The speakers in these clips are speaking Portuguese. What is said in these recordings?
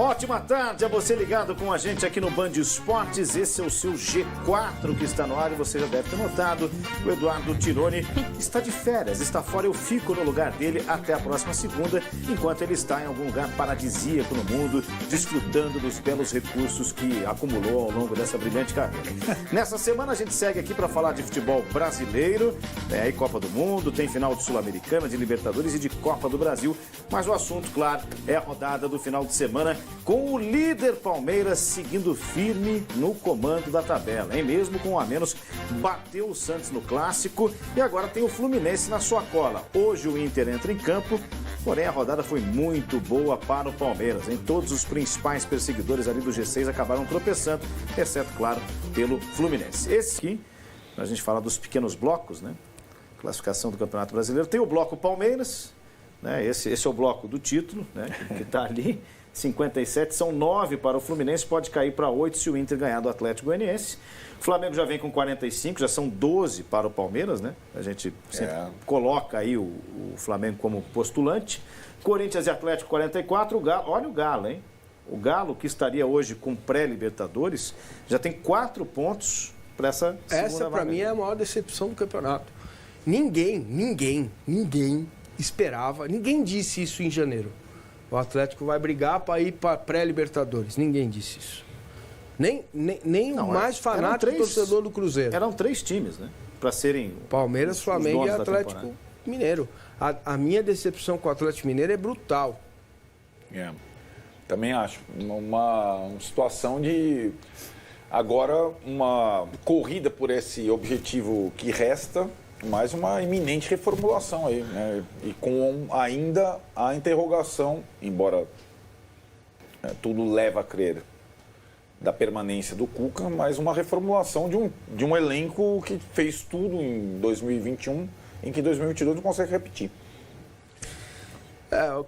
Ótima tarde a você ligado com a gente aqui no Band Esportes. Esse é o seu G4 que está no ar e você já deve ter notado. O Eduardo Tironi está de férias, está fora. Eu fico no lugar dele até a próxima segunda, enquanto ele está em algum lugar paradisíaco no mundo, desfrutando dos belos recursos que acumulou ao longo dessa brilhante carreira. Nessa semana a gente segue aqui para falar de futebol brasileiro, tem aí Copa do Mundo, tem final de Sul-Americana, de Libertadores e de Copa do Brasil, mas o assunto, claro, é a rodada do final de semana, com o líder Palmeiras seguindo firme no comando da tabela, hein? Mesmo com um a menos, bateu o Santos no Clássico e agora tem o Fluminense na sua cola. Hoje o Inter entra em campo, porém a rodada foi muito boa para o Palmeiras, hein? Todos os principais perseguidores ali do G6 acabaram tropeçando, exceto, claro, pelo Fluminense. Esse aqui, a gente fala dos pequenos blocos, né? Classificação do Campeonato Brasileiro, tem o bloco Palmeiras, né? Esse é o bloco do título, né? Que está ali. 57, são 9 para o Fluminense, pode cair para 8 se o Inter ganhar do Atlético Goianiense. O Flamengo já vem com 45, já são 12 para o Palmeiras, né? A gente sempre coloca aí o Flamengo como postulante. Corinthians e Atlético 44, o Galo, olha o Galo, hein? O Galo, que estaria hoje com pré-Libertadores, já tem 4 pontos para essa segunda Essa, para mim, é a maior decepção do campeonato. Ninguém esperava, ninguém disse isso em janeiro. O Atlético vai brigar para ir para pré-Libertadores. Ninguém disse isso. Nem o mais fanático torcedor do Cruzeiro. Eram 3 times, né? Para serem Palmeiras, Flamengo e Atlético Mineiro. A minha decepção com o Atlético Mineiro é brutal. Também acho. Uma situação de... Agora, uma corrida por esse objetivo que resta... mais uma iminente reformulação aí, né? E com ainda a interrogação, embora tudo leva a crer da permanência do Cuca, mas uma reformulação de um elenco que fez tudo em 2021, em que 2022 não consegue repetir.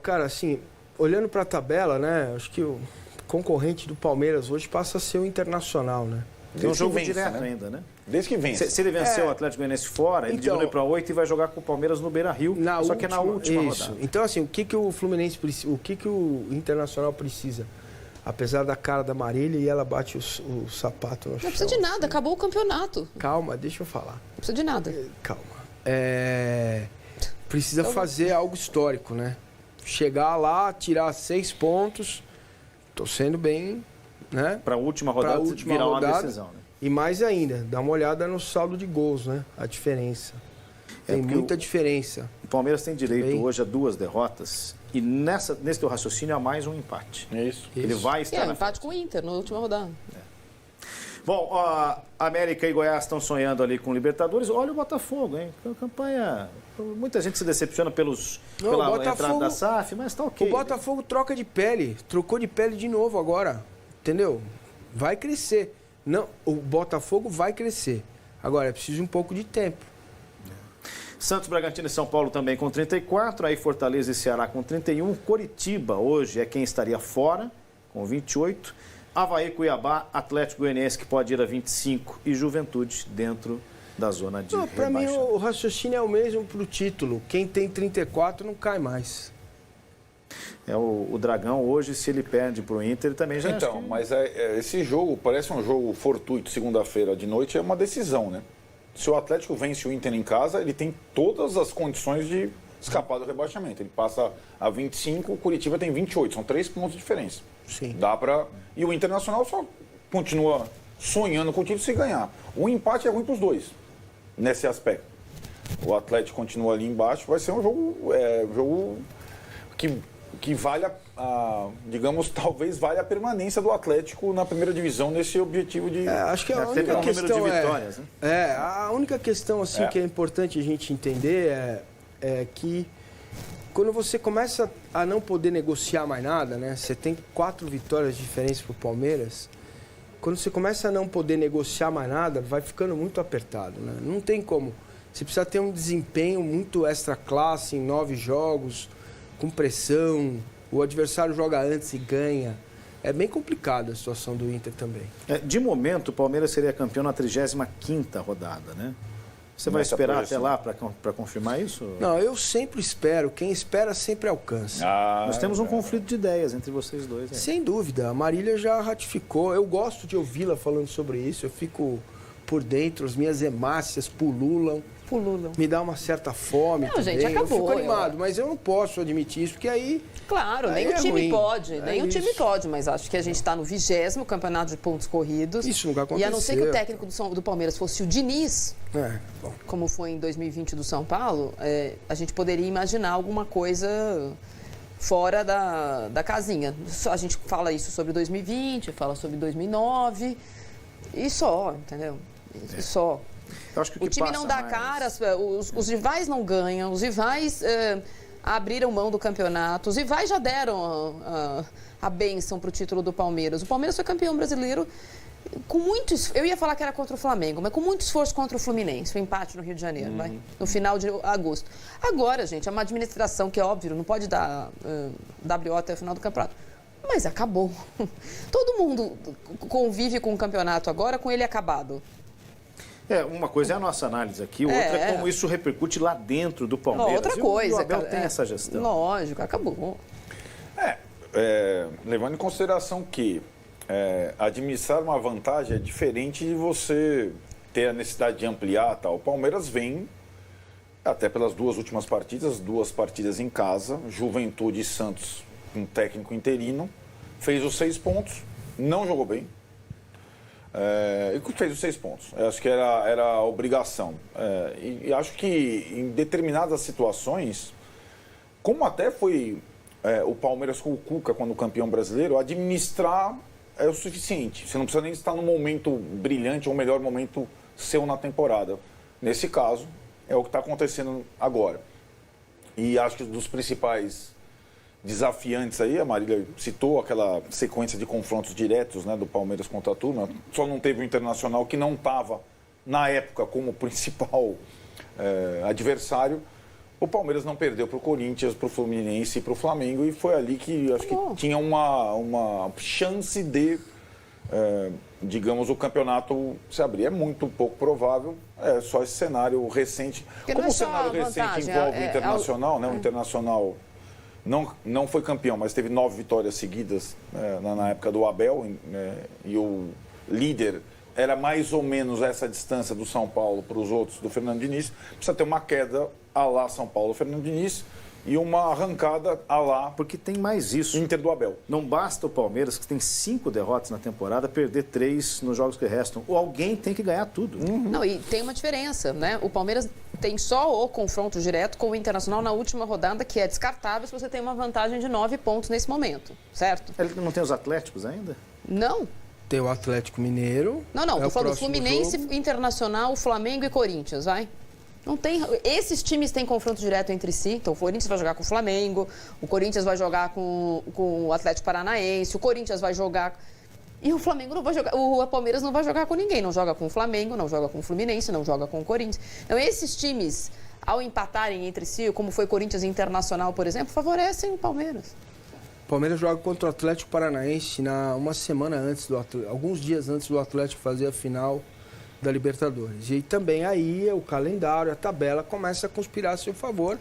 Cara, assim, olhando para a tabela, né? Acho que o concorrente do Palmeiras hoje passa a ser o Internacional, né? Tem um jogo direto ainda, né? Desde que vence. Se ele vencer o Atlético Goianiense fora, ele diminui para 8 e vai jogar com o Palmeiras no Beira-Rio, só que é na última rodada. Então, assim, o que o Fluminense precisa, o que o Internacional precisa? Apesar da cara da Marília e ela bate o sapato no chão. Não precisa de nada, acabou o campeonato. Calma, deixa eu falar. Não precisa de nada. Calma. Precisa fazer algo histórico, né? Chegar lá, tirar 6 pontos, tô sendo bem... né? Para a última rodada, virar uma decisão, né? E mais ainda, dá uma olhada no saldo de gols, né? A diferença. Tem muita diferença. O Palmeiras tem direito hoje a 2 derrotas e nesse teu raciocínio há mais um empate. É isso. Ele vai estar um empate com o Inter na última rodada. Bom, América e Goiás estão sonhando ali com Libertadores. Olha o Botafogo, hein? A campanha... Muita gente se decepciona pela entrada da SAF, mas tá ok. O Botafogo troca de pele. Trocou de pele de novo agora. Entendeu? Vai crescer. Não, o Botafogo vai crescer. Agora, é preciso um pouco de tempo. Santos, Bragantino e São Paulo também com 34. Aí Fortaleza e Ceará com 31. Coritiba hoje é quem estaria fora, com 28. Avaí, Cuiabá, Atlético Goianiense, que pode ir a 25. E Juventude dentro da zona de rebaixamento. Para mim, o raciocínio é o mesmo para o título. Quem tem 34 não cai mais. O Dragão hoje, se ele perde para o Inter, ele também já... Então, mas esse jogo parece um jogo fortuito, segunda-feira de noite, é uma decisão, né? Se o Atlético vence o Inter em casa, ele tem todas as condições de escapar do rebaixamento. Ele passa a 25, o Curitiba tem 28, são 3 pontos de diferença. Sim. Dá para... E o Internacional só continua sonhando com o título se ganhar. O empate é ruim para os dois, nesse aspecto. O Atlético continua ali embaixo, vai ser um jogo que vale digamos, talvez valha a permanência do Atlético na primeira divisão nesse objetivo de... acho que a única questão de vitórias, né? A única questão assim, que é importante a gente entender é que quando você começa a não poder negociar mais nada, né? Você tem 4 vitórias de diferença para o Palmeiras. Quando você começa a não poder negociar mais nada, vai ficando muito apertado, né? Não tem como. Você precisa ter um desempenho muito extra classe em 9 jogos, com pressão, o adversário joga antes e ganha. É bem complicada a situação do Inter também. De momento, o Palmeiras seria campeão na 35ª rodada, né? Você vai nessa esperar projeção. até lá para confirmar isso? Não, eu sempre espero. Quem espera sempre alcança. Nós temos um conflito de ideias entre vocês dois. Né? Sem dúvida. A Marília já ratificou. Eu gosto de ouvi-la falando sobre isso. Eu fico por dentro, as minhas hemácias pululam. Me dá uma certa fome Não, também. gente, acabou, eu fico animado, mas eu não posso admitir isso, porque aí... Claro, aí nem o time ruim. pode, É nem o time isso. pode, mas acho que a gente está no 20º campeonato de pontos corridos. Isso nunca E a não ser que o aconteceu. técnico do Palmeiras fosse o Diniz, Bom. como foi em 2020 do São Paulo, a gente poderia imaginar alguma coisa fora da casinha. A gente fala isso sobre 2020, fala sobre 2009 e só, entendeu? E só. Eu acho que O time passa não dá mais- cara, os rivais não ganham, os rivais abriram mão do campeonato, os rivais já deram a bênção para o título do Palmeiras. O Palmeiras foi campeão brasileiro com muito esforço. Eu ia falar que era contra o Flamengo, mas com muito esforço contra o Fluminense, o empate no Rio de Janeiro, vai, no final de agosto. Agora, gente, é uma administração que é óbvio, não pode dar WO até o final do campeonato. Mas acabou. Todo mundo convive com o campeonato agora com ele acabado. Uma coisa é a nossa análise aqui, outra é como isso repercute lá dentro do Palmeiras. Outra E coisa. o Abel cara, tem essa gestão. Lógico, acabou. Levando em consideração que administrar uma vantagem é diferente de você ter a necessidade de ampliar. Tal. O Palmeiras vem, até pelas duas últimas partidas, 2 partidas em casa, Juventude e Santos, um técnico interino, fez os 6 pontos, não jogou bem. E fez os 6 pontos. Eu acho que era a obrigação. E acho que em determinadas situações, como até foi o Palmeiras com o Cuca quando campeão brasileiro, administrar é o suficiente. Você não precisa nem estar no momento brilhante ou melhor momento seu na temporada. Nesse caso, é o que está acontecendo agora. E acho que dos principais desafiantes aí, a Marília citou aquela sequência de confrontos diretos, né, do Palmeiras contra a turma, só não teve o Internacional, que não estava na época como principal adversário. O Palmeiras não perdeu para o Corinthians, para o Fluminense e para o Flamengo, e foi ali que acho que tinha uma chance de, digamos, o campeonato se abrir. É muito pouco provável, só esse cenário recente. Porque Como não é o só cenário a recente vantagem, envolve o Internacional, né? O Internacional não foi campeão, mas teve 9 vitórias seguidas na época do Abel, e o líder era mais ou menos essa distância do São Paulo para os outros do Fernando Diniz. Precisa ter uma queda à lá São Paulo, Fernando Diniz, e uma arrancada à lá Porque tem mais isso. Inter do Abel. Não basta o Palmeiras, que tem 5 derrotas na temporada, perder 3 nos jogos que restam. Ou alguém tem que ganhar tudo. Não, e tem uma diferença, né? O Palmeiras tem só o confronto direto com o Internacional na última rodada, que é descartável se você tem uma vantagem de 9 pontos nesse momento, certo? Ele não tem os Atléticos ainda? Não. Tem o Atlético Mineiro. Não, é tô o falando próximo Fluminense, jogo. Internacional, Flamengo e Corinthians, vai? Não tem. Esses times têm confronto direto entre si. Então, o Corinthians vai jogar com o Flamengo, o Corinthians vai jogar com o Atlético Paranaense, o Corinthians vai jogar. E o Flamengo não vai jogar. O Palmeiras não vai jogar com ninguém. Não joga com o Flamengo, não joga com o Fluminense, não joga com o Corinthians. Então, esses times, ao empatarem entre si, como foi Corinthians e Internacional, por exemplo, favorecem o Palmeiras. O Palmeiras joga contra o Atlético Paranaense uma semana antes alguns dias antes do Atlético fazer a final da Libertadores. E também aí o calendário, a tabela começa a conspirar a seu favor,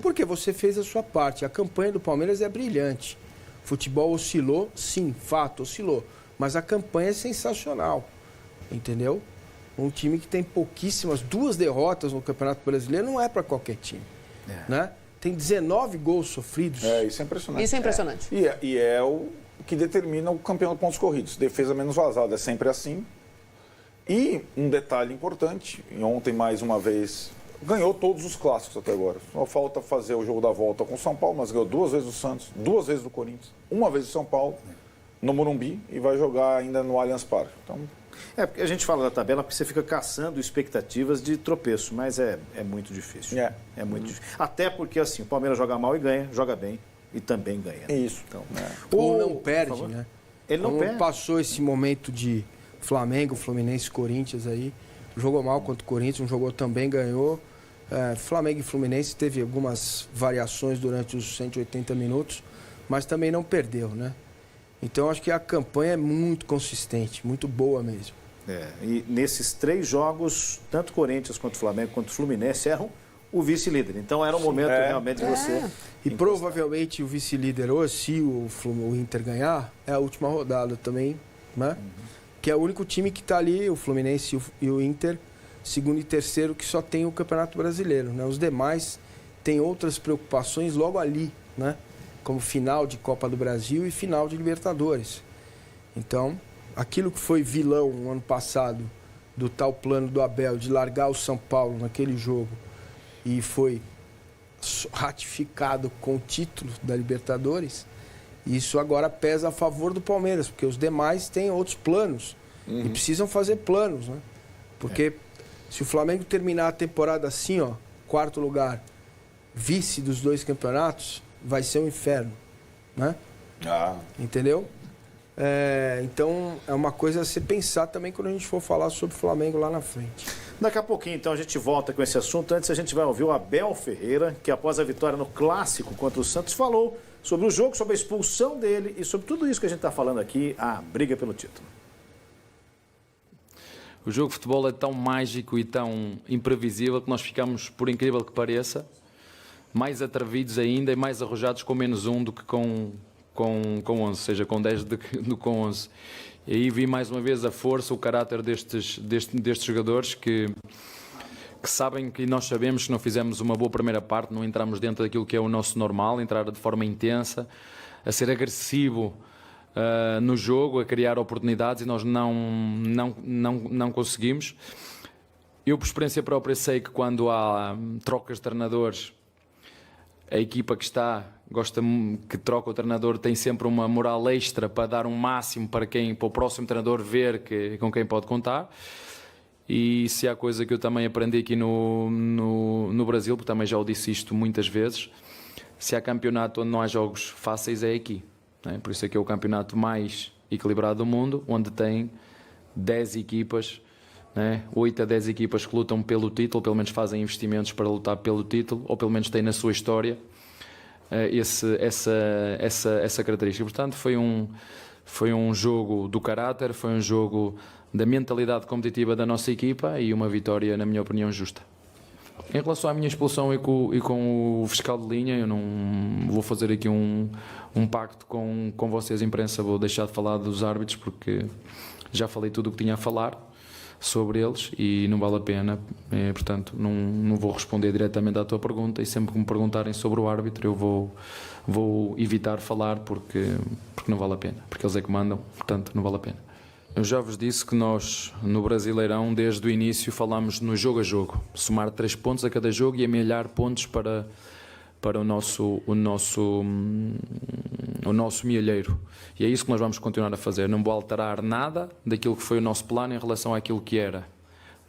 porque você fez a sua parte. A campanha do Palmeiras é brilhante. O futebol oscilou, sim, fato, oscilou. Mas a campanha é sensacional, entendeu? Um time que tem pouquíssimas, 2 derrotas no Campeonato Brasileiro não é para qualquer time, né? Tem 19 gols sofridos. Isso é impressionante. Isso é impressionante. E é o que determina o campeão de pontos corridos. Defesa menos vazada, é sempre assim. E um detalhe importante, e ontem mais uma vez, ganhou todos os clássicos até agora. Só falta fazer o jogo da volta com o São Paulo, mas ganhou 2 vezes do Santos, 2 vezes do Corinthians, 1 vez do São Paulo, no Morumbi, e vai jogar ainda no Allianz Parque. Então, Porque a gente fala da tabela porque você fica caçando expectativas de tropeço, mas é muito difícil. É muito difícil. Até porque, assim, o Palmeiras joga mal e ganha, joga bem e também ganha. Isso. Então, Ou não perde, né? Ele não perde. Passou esse momento de Flamengo, Fluminense, Corinthians aí. Jogou mal contra o Corinthians, não jogou também, ganhou. Flamengo e Fluminense teve algumas variações durante os 180 minutos, mas também não perdeu, né? Então acho que a campanha é muito consistente, muito boa mesmo. E nesses 3 jogos, tanto Corinthians quanto Flamengo quanto Fluminense eram o vice-líder. Então era um momento realmente de você... E provavelmente o vice-líder hoje, se o Inter ganhar, é a última rodada também, né? Que é o único time que está ali, o Fluminense e o Inter, segundo e terceiro, que só tem o Campeonato Brasileiro, né? Os demais têm outras preocupações logo ali, né? Como final de Copa do Brasil e final de Libertadores. Então, aquilo que foi vilão no ano passado, do tal plano do Abel, de largar o São Paulo naquele jogo, e foi ratificado com o título da Libertadores, isso agora pesa a favor do Palmeiras, porque os demais têm outros planos e precisam fazer planos, né? Porque se o Flamengo terminar a temporada assim, ó, 4º lugar, vice dos 2 campeonatos, vai ser um inferno, né? Entendeu? Então é uma coisa a se pensar também quando a gente for falar sobre o Flamengo lá na frente. Daqui a pouquinho, então, a gente volta com esse assunto. Antes, a gente vai ouvir o Abel Ferreira, que após a vitória no Clássico contra o Santos, falou sobre o jogo, sobre a expulsão dele e sobre tudo isso que a gente está falando aqui, a briga pelo título. O jogo de futebol é tão mágico e tão imprevisível que nós ficamos, por incrível que pareça, mais atrevidos ainda e mais arrojados com -1 do que com 11, seja com 10 do que com 11. E aí vi mais uma vez a força, o caráter destes jogadores que sabem que nós sabemos que não fizemos uma boa primeira parte, não entramos dentro daquilo que é o nosso normal, entrar de forma intensa, a ser agressivo no jogo, a criar oportunidades e nós não conseguimos. Eu, por experiência própria, sei que quando há trocas de treinadores, a equipa que que troca o treinador tem sempre uma moral extra para dar um máximo para o próximo treinador ver com quem pode contar. E se há coisa que eu também aprendi aqui no Brasil, porque também já o disse isto muitas vezes, se há campeonato onde não há jogos fáceis é aqui, né? Por isso é que é o campeonato mais equilibrado do mundo, onde tem 10 equipas, né? 8 a 10 equipas que lutam pelo título, pelo menos fazem investimentos para lutar pelo título, ou pelo menos têm na sua história essa característica. Portanto, foi um jogo do caráter, foi um jogo da mentalidade competitiva da nossa equipa e uma vitória, na minha opinião, justa. Em relação à minha expulsão e com o fiscal de linha, eu não vou fazer aqui um pacto com vocês, imprensa, vou deixar de falar dos árbitros porque já falei tudo o que tinha a falar sobre eles e não vale a pena, portanto não vou responder diretamente à tua pergunta e sempre que me perguntarem sobre o árbitro eu vou evitar falar porque não vale a pena, porque eles é que mandam, portanto não vale a pena. Eu já vos disse que nós no Brasileirão desde o início falamos no jogo a jogo, somar 3 pontos a cada jogo e amelhar pontos para o nosso milheiro. E é isso que nós vamos continuar a fazer. Não vou alterar nada daquilo que foi o nosso plano em relação àquilo que era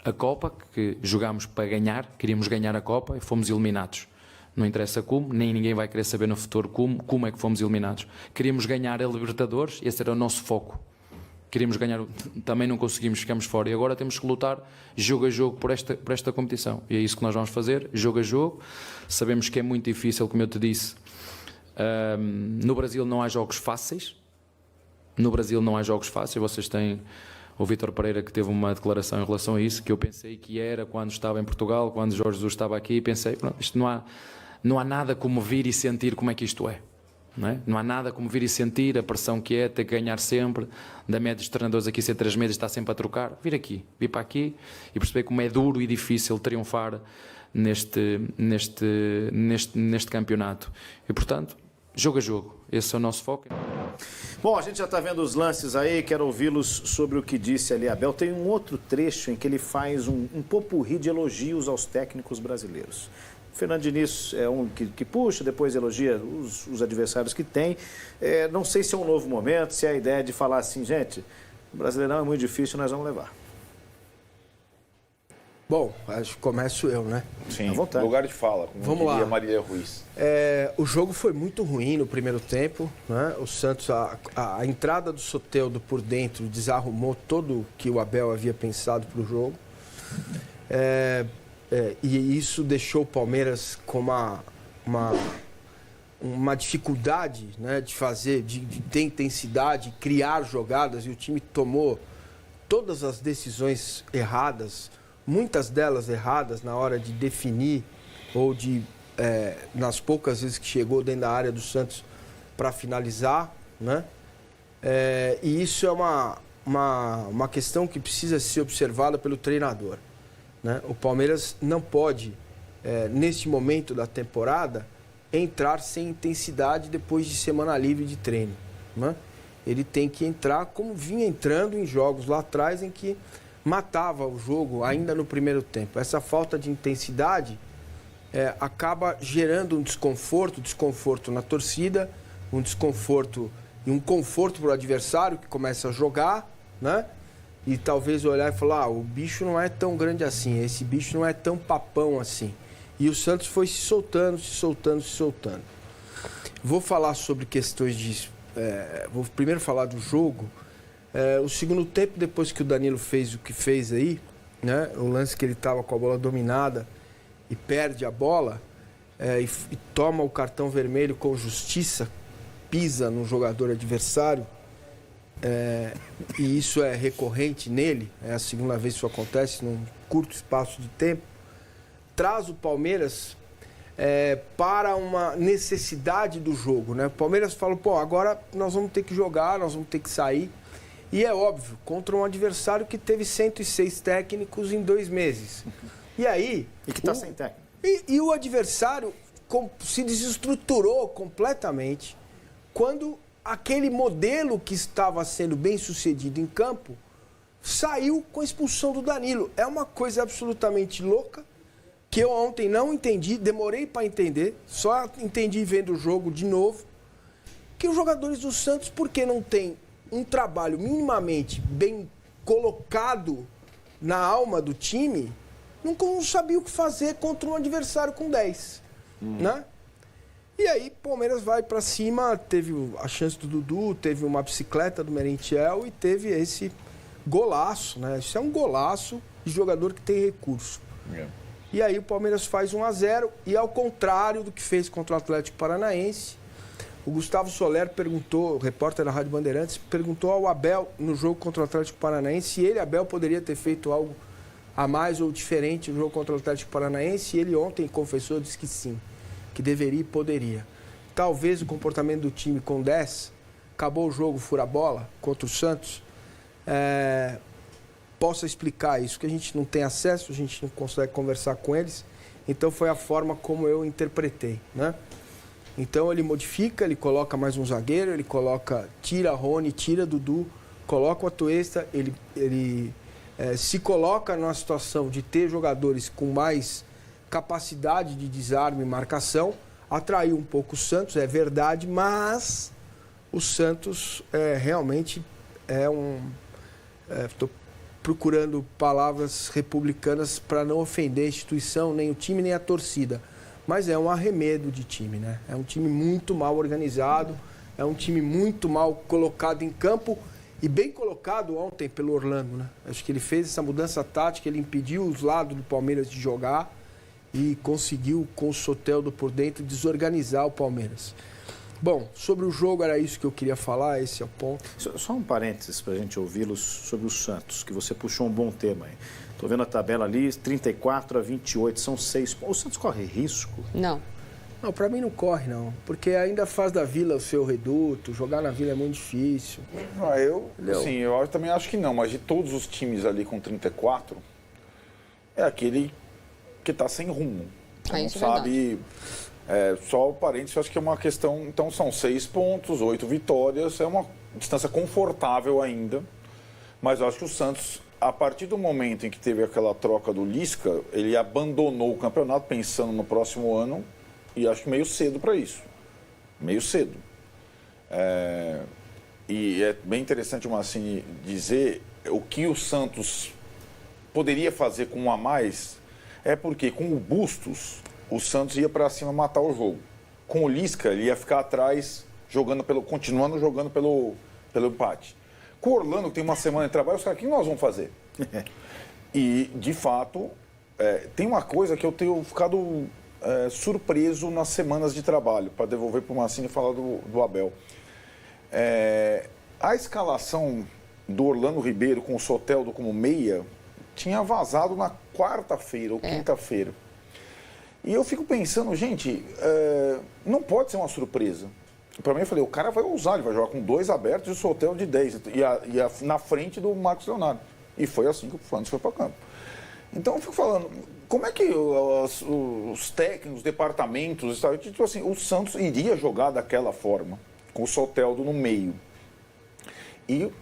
a Copa, que jogámos para ganhar, queríamos ganhar a Copa e fomos eliminados. Não interessa como, nem ninguém vai querer saber no futuro como é que fomos eliminados. Queríamos ganhar a Libertadores, esse era o nosso foco. Queríamos ganhar, também não conseguimos, ficamos fora. E agora temos que lutar jogo a jogo por esta competição. E é isso que nós vamos fazer, jogo a jogo. Sabemos que é muito difícil, como eu te disse. No Brasil não há jogos fáceis. Vocês têm o Vítor Pereira que teve uma declaração em relação a isso, que eu pensei que era quando estava em Portugal, quando Jorge Jesus estava aqui, pensei, pronto, isto não há nada como vir e sentir como é que isto é. Não há nada como vir e sentir a pressão que é, ter que ganhar sempre, da média dos treinadores aqui ser 3 meses, está sempre a trocar, vir para aqui e perceber como é duro e difícil triunfar neste campeonato. E portanto, jogo a jogo, esse é o nosso foco. Bom, a gente já está vendo os lances aí, quero ouvi-los sobre o que disse ali Abel. Tem um outro trecho em que ele faz um popurrí de elogios aos técnicos brasileiros. O Fernando Diniz é um que puxa, depois elogia os adversários que tem. Não sei se é um novo momento, se é a ideia de falar assim, gente, o Brasileirão é muito difícil, nós vamos levar. Bom, acho que começo eu, né? Sim, lugar de fala, como vamos diria lá. Marília Ruiz. O jogo foi muito ruim no primeiro tempo, né? O Santos, a entrada do Soteldo por dentro desarrumou todo o que o Abel havia pensado para o jogo. E isso deixou o Palmeiras com uma dificuldade, né, de fazer, de ter intensidade, criar jogadas, e o time tomou todas as decisões erradas, muitas delas erradas na hora de definir ou de, nas poucas vezes que chegou dentro da área do Santos para finalizar, né? E isso é uma questão que precisa ser observada pelo treinador, né? O Palmeiras não pode, neste momento da temporada, entrar sem intensidade depois de semana livre de treino, né? Ele tem que entrar como vinha entrando em jogos lá atrás em que matava o jogo ainda no primeiro tempo. Essa falta de intensidade acaba gerando um desconforto na torcida, um desconforto e um conforto para o adversário que começa a jogar, né? E talvez olhar e falar, o bicho não é tão grande assim, esse bicho não é tão papão assim. E o Santos foi se soltando. Vou falar sobre questões de... vou primeiro falar do jogo. O segundo tempo, depois que o Danilo fez o que fez aí, né? O lance que ele estava com a bola dominada e perde a bola e toma o cartão vermelho com justiça, pisa no jogador adversário, e isso é recorrente nele, é a segunda vez que isso acontece num curto espaço de tempo, traz o Palmeiras para uma necessidade do jogo, né? O Palmeiras fala, agora nós vamos ter que jogar, nós vamos ter que sair. E é óbvio, contra um adversário que teve 106 técnicos em 2 meses. E aí... E que está sem técnico. E o adversário se desestruturou completamente quando aquele modelo que estava sendo bem sucedido em campo saiu com a expulsão do Danilo. É uma coisa absolutamente louca, que eu ontem não entendi, demorei para entender, só entendi vendo o jogo de novo, que os jogadores do Santos, porque não tem um trabalho minimamente bem colocado na alma do time, não sabia o que fazer contra um adversário com 10, né? E aí, Palmeiras vai para cima, teve a chance do Dudu, teve uma bicicleta do Merentiel e teve esse golaço, né? Isso é um golaço de jogador que tem recurso. E aí o Palmeiras faz 1-0 e ao contrário do que fez contra o Atlético Paranaense, o Gustavo Soler perguntou, o repórter da Rádio Bandeirantes, perguntou ao Abel no jogo contra o Atlético Paranaense se ele, Abel, poderia ter feito algo a mais ou diferente no jogo contra o Atlético Paranaense, e ele ontem confessou, disse que sim, que deveria e poderia. Talvez o comportamento do time com 10, acabou o jogo fura-bola contra o Santos, possa explicar isso, que a gente não tem acesso, a gente não consegue conversar com eles, então foi a forma como eu interpretei, né? Então ele modifica, ele coloca mais um zagueiro, ele tira Rony, tira Dudu, coloca o Atuesta, ele se coloca numa situação de ter jogadores com mais capacidade de desarme e marcação, atraiu um pouco o Santos, é verdade, mas o Santos realmente estou procurando palavras republicanas para não ofender a instituição, nem o time, nem a torcida. Mas é um arremedo de time, né? É um time muito mal organizado, é um time muito mal colocado em campo e bem colocado ontem pelo Orlando, né? Acho que ele fez essa mudança tática, ele impediu os lados do Palmeiras de jogar e conseguiu, com o Soteldo por dentro, desorganizar o Palmeiras. Bom, sobre o jogo era isso que eu queria falar, esse é o ponto. Só um parênteses para a gente ouvi-los sobre o Santos, que você puxou um bom tema aí. Estou vendo a tabela ali, 34-28, são 6 pontos. O Santos corre risco? Não. Não, para mim não corre, não. Porque ainda faz da Vila o seu reduto, jogar na Vila é muito difícil. Eu também acho que não, mas de todos os times ali com 34, é aquele que está sem rumo. Não sabe... só o parênteses, eu acho que é uma questão... Então são 6 pontos, 8 vitórias, é uma distância confortável ainda. Mas eu acho que o Santos, a partir do momento em que teve aquela troca do Lisca, ele abandonou o campeonato pensando no próximo ano, e acho que meio cedo para isso. Meio cedo. E é bem interessante, Mancini, dizer o que o Santos poderia fazer com um a mais, porque com o Bustos, o Santos ia para cima matar o jogo. Com o Lisca, ele ia ficar atrás, continuando jogando pelo empate. Com o Orlando, que tem uma semana de trabalho, os caras, o que nós vamos fazer? E, de fato, tem uma coisa que eu tenho ficado surpreso nas semanas de trabalho, para devolver para o Mancini e falar do Abel. A escalação do Orlando Ribeiro com o Soteldo como meia tinha vazado na quarta-feira ou quinta-feira. E eu fico pensando, gente, não pode ser uma surpresa. Para mim, eu falei, o cara vai ousar, ele vai jogar com 2 abertos e o Soteldo de 10, na frente do Marcos Leonardo. E foi assim que o Santos foi para campo. Então, eu fico falando, como é que os técnicos, os departamentos, tipo assim, o Santos iria jogar daquela forma, com o Soteldo no meio. E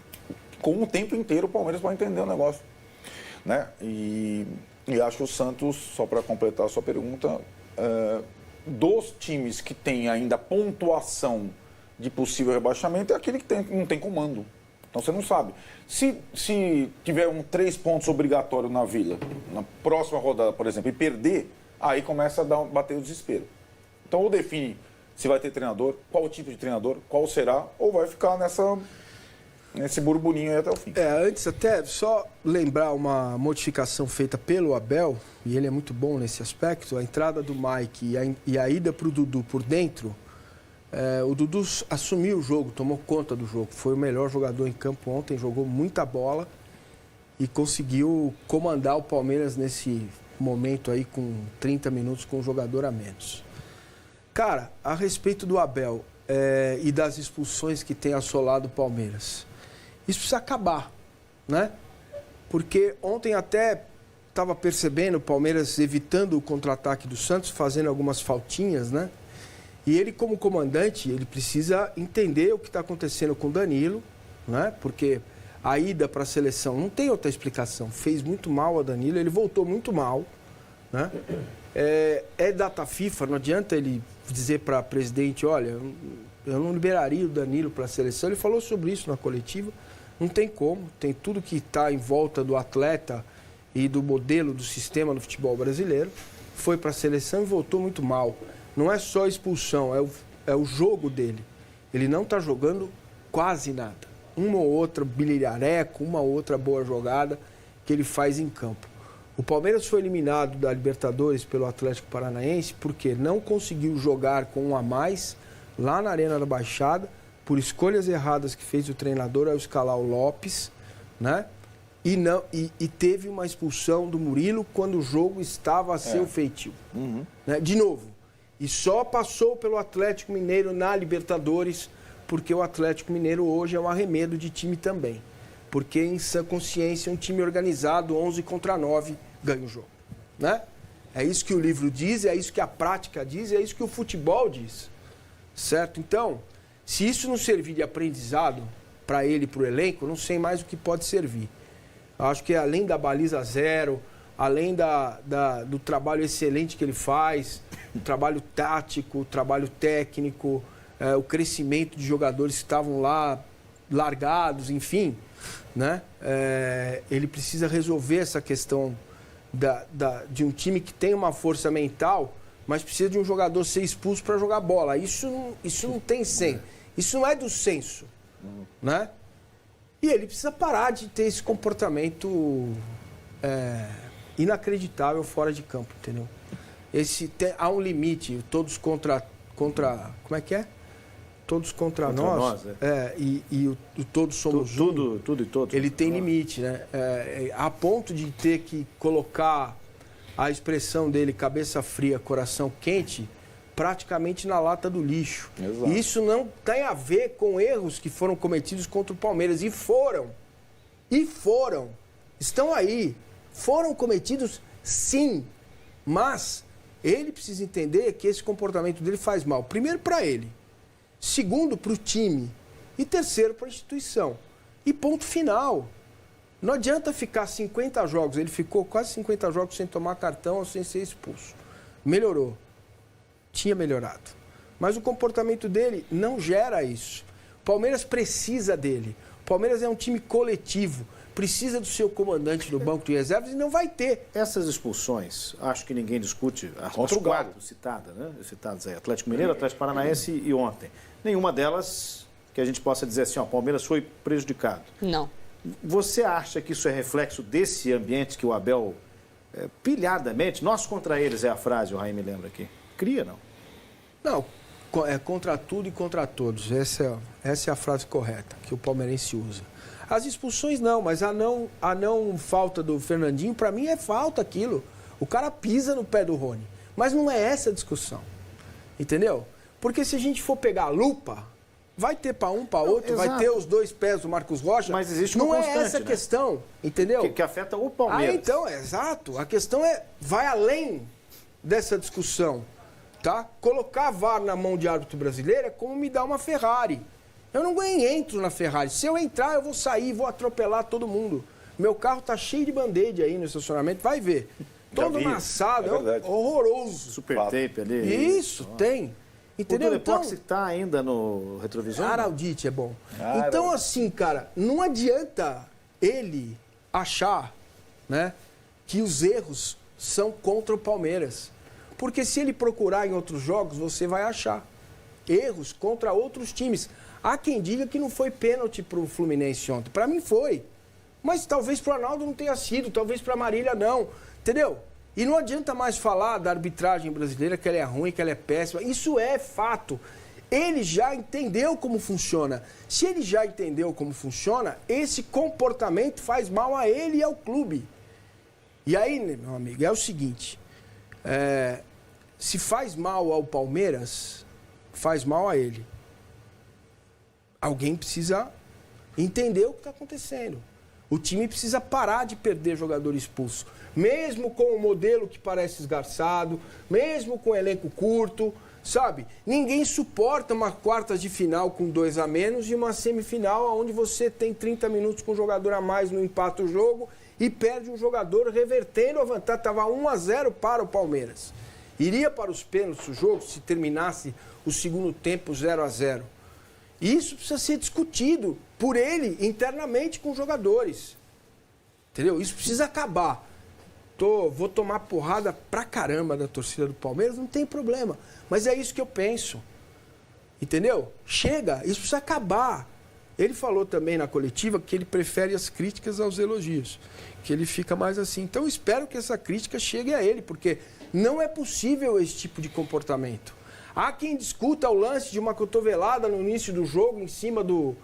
com o tempo inteiro o Palmeiras vai entender o negócio. Né? E acho que o Santos, só para completar a sua pergunta, dos times que tem ainda pontuação de possível rebaixamento, é aquele que não tem comando. Então você não sabe. Se tiver 3 pontos obrigatórios na Vila, na próxima rodada, por exemplo, e perder, aí começa a bater o desespero. Então ou define se vai ter treinador, qual tipo de treinador, qual será, ou vai ficar nesse burburinho aí até o fim. Antes até só lembrar uma modificação feita pelo Abel, e ele é muito bom nesse aspecto, a entrada do Mike e a ida para o Dudu por dentro, o Dudu assumiu o jogo, tomou conta do jogo, foi o melhor jogador em campo ontem, jogou muita bola e conseguiu comandar o Palmeiras nesse momento aí com 30 minutos com um jogador a menos. Cara, a respeito do Abel e das expulsões que tem assolado o Palmeiras, isso precisa acabar, né? Porque ontem até estava percebendo o Palmeiras evitando o contra-ataque do Santos, fazendo algumas faltinhas, né? E ele, como comandante, ele precisa entender o que está acontecendo com o Danilo, né? Porque a ida para a seleção não tem outra explicação. Fez muito mal a Danilo, ele voltou muito mal, né? É data FIFA, não adianta ele dizer para o presidente, olha, eu não liberaria o Danilo para a seleção. Ele falou sobre isso na coletiva. Não tem como, tem tudo que está em volta do atleta e do modelo do sistema no futebol brasileiro. Foi para a seleção e voltou muito mal. Não é só a expulsão, é o jogo dele. Ele não está jogando quase nada. Uma ou outra bilhareco, uma ou outra boa jogada que ele faz em campo. O Palmeiras foi eliminado da Libertadores pelo Atlético Paranaense porque não conseguiu jogar com um a mais lá na Arena da Baixada, por escolhas erradas que fez o treinador ao escalar o Lopes, né? E teve uma expulsão do Murilo quando o jogo estava a seu feitio. Né? De novo. E só passou pelo Atlético Mineiro na Libertadores, porque o Atlético Mineiro hoje é um arremedo de time também. Porque em sã consciência, um time organizado, 11 contra 9, ganha o jogo. Né? É isso que o livro diz, é isso que a prática diz, é isso que o futebol diz. Certo? Então, se isso não servir de aprendizado para ele e para o elenco, eu não sei mais o que pode servir. Eu acho que além da baliza zero, além do trabalho excelente que ele faz, o trabalho tático, o trabalho técnico, o crescimento de jogadores que estavam lá largados, enfim, né? Ele precisa resolver essa questão de um time que tem uma força mental, mas precisa de um jogador ser expulso para jogar bola. Isso não tem senso. Isso não é do senso, né? E ele precisa parar de ter esse comportamento inacreditável fora de campo, entendeu? Há um limite, todos contra como é que é? Todos contra nós. E o todos somos um. Tudo e todos. Ele tem limite, né? A ponto de ter que colocar a expressão dele, cabeça fria, coração quente, praticamente na lata do lixo. Exato. E isso não tem a ver com erros que foram cometidos contra o Palmeiras. E foram. Estão aí. Foram cometidos, sim. Mas ele precisa entender que esse comportamento dele faz mal. Primeiro, para ele. Segundo, para o time. E terceiro, para a instituição. E ponto final. Não adianta ficar 50 jogos. Ele ficou quase 50 jogos sem tomar cartão ou sem ser expulso. Melhorou. Tinha melhorado. Mas o comportamento dele não gera isso. O Palmeiras precisa dele. O Palmeiras é um time coletivo. Precisa do seu comandante no banco de reservas e não vai ter. Essas expulsões, acho que ninguém discute. As Contra o Galo. 4 citadas, né? Citadas aí. Atlético Mineiro, Atlético Paranaense e ontem. Nenhuma delas que a gente possa dizer assim, ó, o Palmeiras foi prejudicado. Não. Você acha que isso é reflexo desse ambiente que o Abel, pilhadamente, nós contra eles é a frase, o Raí me lembra aqui, cria, não? Não, contra tudo e contra todos. Essa é a frase correta que o palmeirense usa. As expulsões não, mas a não falta do Fernandinho, para mim é falta aquilo. O cara pisa no pé do Rony. Mas não é essa a discussão. Entendeu? Porque se a gente for pegar a lupa, vai ter para um, para outro, vai ter os 2 pés do Marcos Rocha. Mas existe uma não constante, é essa a questão, entendeu? Que afeta o Palmeiras. Então, exato. A questão vai além dessa discussão. Tá? Colocar a VAR na mão de árbitro brasileiro é como me dar uma Ferrari. Eu não entro na Ferrari. Se eu entrar, eu vou sair, vou atropelar todo mundo. Meu carro tá cheio de band-aid aí no estacionamento, vai ver. Todo amassado, horroroso. Super tape ali. Isso, tem. Entendeu? O Durepox tá ainda no retrovisor? Araldite é bom. Então, assim, cara, não adianta ele achar, né, que os erros são contra o Palmeiras. Porque se ele procurar em outros jogos, você vai achar erros contra outros times. Há quem diga que não foi pênalti para o Fluminense ontem. Para mim foi. Mas talvez para o Arnaldo não tenha sido, talvez para a Marília não. Entendeu? E não adianta mais falar da arbitragem brasileira, que ela é ruim, que ela é péssima. Isso é fato. Ele já entendeu como funciona. Se ele já entendeu como funciona, esse comportamento faz mal a ele e ao clube. E aí, meu amigo, é o seguinte... se faz mal ao Palmeiras, faz mal a ele. Alguém precisa entender o que está acontecendo. O time precisa parar de perder jogador expulso. Mesmo com o modelo que parece esgarçado, mesmo com o elenco curto, sabe? Ninguém suporta uma quartas de final com 2 a menos e uma semifinal onde você tem 30 minutos com um jogador a mais, no empata o jogo e perde um jogador revertendo a vantagem. Estava 1-0 para o Palmeiras. Iria para os pênaltis o jogo se terminasse o segundo tempo 0-0. Isso precisa ser discutido por ele internamente com os jogadores. Entendeu? Isso precisa acabar. Vou tomar porrada pra caramba da torcida do Palmeiras, não tem problema. Mas é isso que eu penso. Entendeu? Chega, isso precisa acabar. Ele falou também na coletiva que ele prefere as críticas aos elogios. Que ele fica mais assim. Então eu espero que essa crítica chegue a ele, porque não é possível esse tipo de comportamento. Há quem discuta o lance de uma cotovelada no início do jogo, em cima do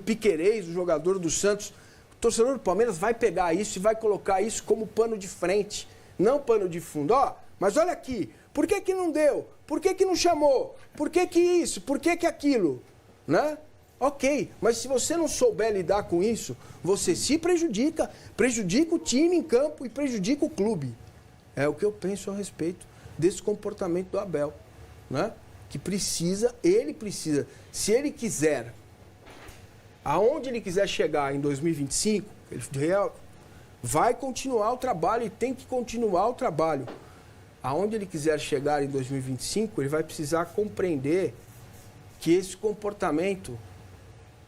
Piquerez, o jogador do Santos. O torcedor do Palmeiras vai pegar isso e vai colocar isso como pano de frente, não pano de fundo. Mas olha aqui, por que não deu? Por que não chamou? Por que isso? Por que aquilo? Né? Ok, mas se você não souber lidar com isso, você se prejudica o time em campo e prejudica o clube. É o que eu penso a respeito desse comportamento do Abel, né? Que ele precisa, se ele quiser, aonde ele quiser chegar em 2025, ele vai continuar o trabalho e tem que continuar o trabalho. Aonde ele quiser chegar em 2025, ele vai precisar compreender que esse comportamento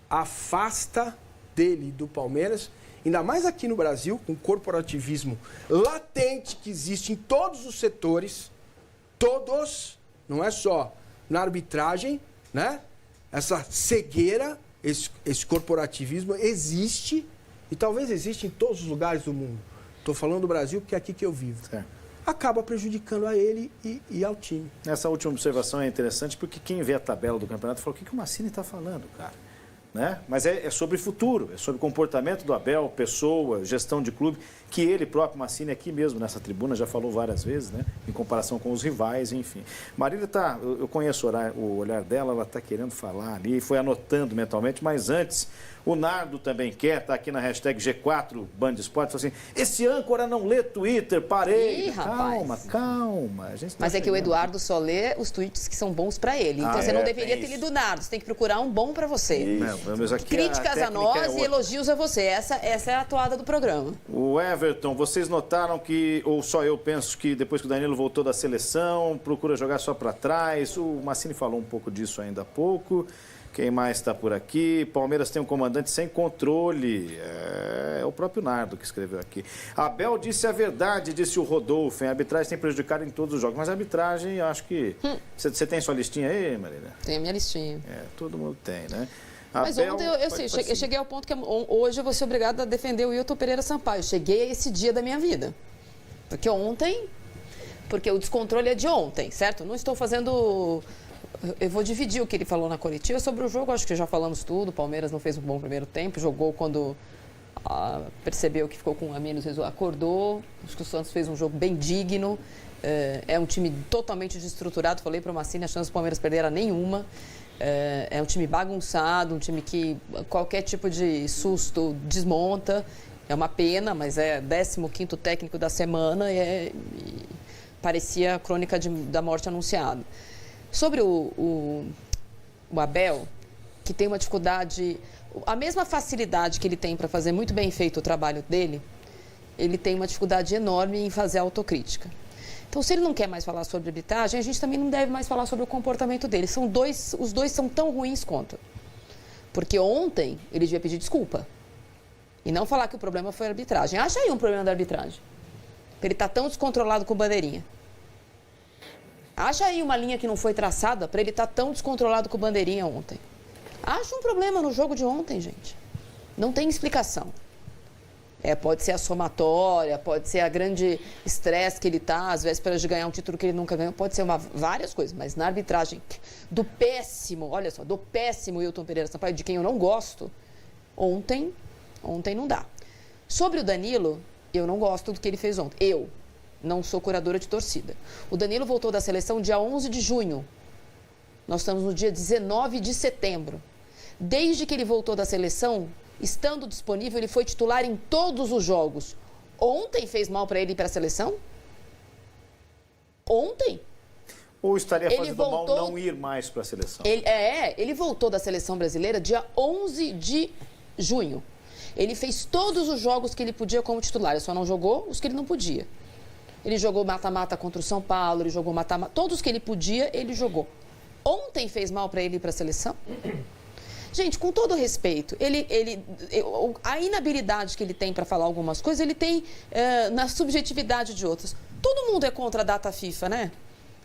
afasta dele, do Palmeiras, ainda mais aqui no Brasil, com o corporativismo latente que existe em todos os setores, todos, não é só na arbitragem, né? Essa cegueira, esse corporativismo existe, e talvez existe em todos os lugares do mundo. Estou falando do Brasil porque é aqui que eu vivo. Acaba prejudicando a ele e ao time. Essa última observação é interessante porque quem vê a tabela do campeonato fala, o que o Massini está falando, cara? Né? Mas é sobre futuro, é sobre comportamento do Abel, pessoa, gestão de clube, que ele próprio, Massini, aqui mesmo nessa tribuna, já falou várias vezes, né? Em comparação com os rivais, enfim. Marília eu conheço o olhar dela, ela está querendo falar ali, foi anotando mentalmente, mas antes, o Nardo também quer, está aqui na hashtag G4 Band Esportes, falou assim, esse âncora não lê Twitter, parei. Ih, rapaz. Calma. Mas é que o Eduardo só lê os tweets que são bons para ele. Então você não deveria ter lido o Nardo, você tem que procurar um bom para você. Críticas a nós e elogios a você. Essa é a toada do programa. O Everton, vocês notaram que, ou só eu penso que depois que o Danilo voltou da seleção, procura jogar só para trás. O Massini falou um pouco disso ainda há pouco. Quem mais está por aqui? Palmeiras tem um comandante sem controle. É o próprio Nardo que escreveu aqui. Abel disse a verdade, disse o Rodolfo. A arbitragem tem prejudicado em todos os jogos. Mas a arbitragem, eu acho que... Você tem sua listinha aí, Marília? Tem a minha listinha. Todo mundo tem, né? Mas ontem eu cheguei ao ponto que hoje eu vou ser obrigada a defender o Wilton Pereira Sampaio. Eu cheguei a esse dia da minha vida. Porque o descontrole é de ontem, certo? Não estou fazendo eu vou dividir o que ele falou na coletiva sobre o jogo. Acho que já falamos tudo. O Palmeiras não fez um bom primeiro tempo. Jogou quando percebeu que ficou com a menos, acordou. Acho que o Santos fez um jogo bem digno. É um time totalmente desestruturado. Falei para o Massini, a chance do Palmeiras perder era nenhuma. É um time bagunçado, um time que qualquer tipo de susto desmonta. É uma pena, mas é 15º técnico da semana e parecia a crônica da morte anunciada. Sobre o Abel, que tem uma dificuldade, a mesma facilidade que ele tem para fazer muito bem feito o trabalho dele, ele tem uma dificuldade enorme em fazer autocrítica. Então, se ele não quer mais falar sobre arbitragem, a gente também não deve mais falar sobre o comportamento dele. Os dois são tão ruins quanto. Porque ontem ele devia pedir desculpa. E não falar que o problema foi a arbitragem. Acha aí um problema da arbitragem. Ele está tão descontrolado com bandeirinha. Acha aí uma linha que não foi traçada para ele estar tão descontrolado com bandeirinha ontem. Acha um problema no jogo de ontem, gente. Não tem explicação. Pode ser a somatória, pode ser a grande estresse que ele está, às vésperas de ganhar um título que ele nunca ganhou, pode ser várias coisas, mas na arbitragem do péssimo, olha só, do péssimo Hilton Pereira Sampaio, de quem eu não gosto, ontem não dá. Sobre o Danilo, eu não gosto do que ele fez ontem. Eu não sou curadora de torcida. O Danilo voltou da seleção dia 11 de junho. Nós estamos no dia 19 de setembro. Desde que ele voltou da seleção, estando disponível, ele foi titular em todos os jogos. Ontem fez mal para ele ir para a seleção? Ontem? Ou estaria fazendo mal não ir mais para a seleção? Ele voltou da seleção brasileira dia 11 de junho. Ele fez todos os jogos que ele podia como titular, ele só não jogou os que ele não podia. Ele jogou mata-mata contra o São Paulo, ele jogou mata-mata, todos que ele podia, ele jogou. Ontem fez mal para ele ir para a seleção? Gente, com todo respeito, a inabilidade que ele tem para falar algumas coisas, ele tem na subjetividade de outras. Todo mundo é contra a data FIFA, né?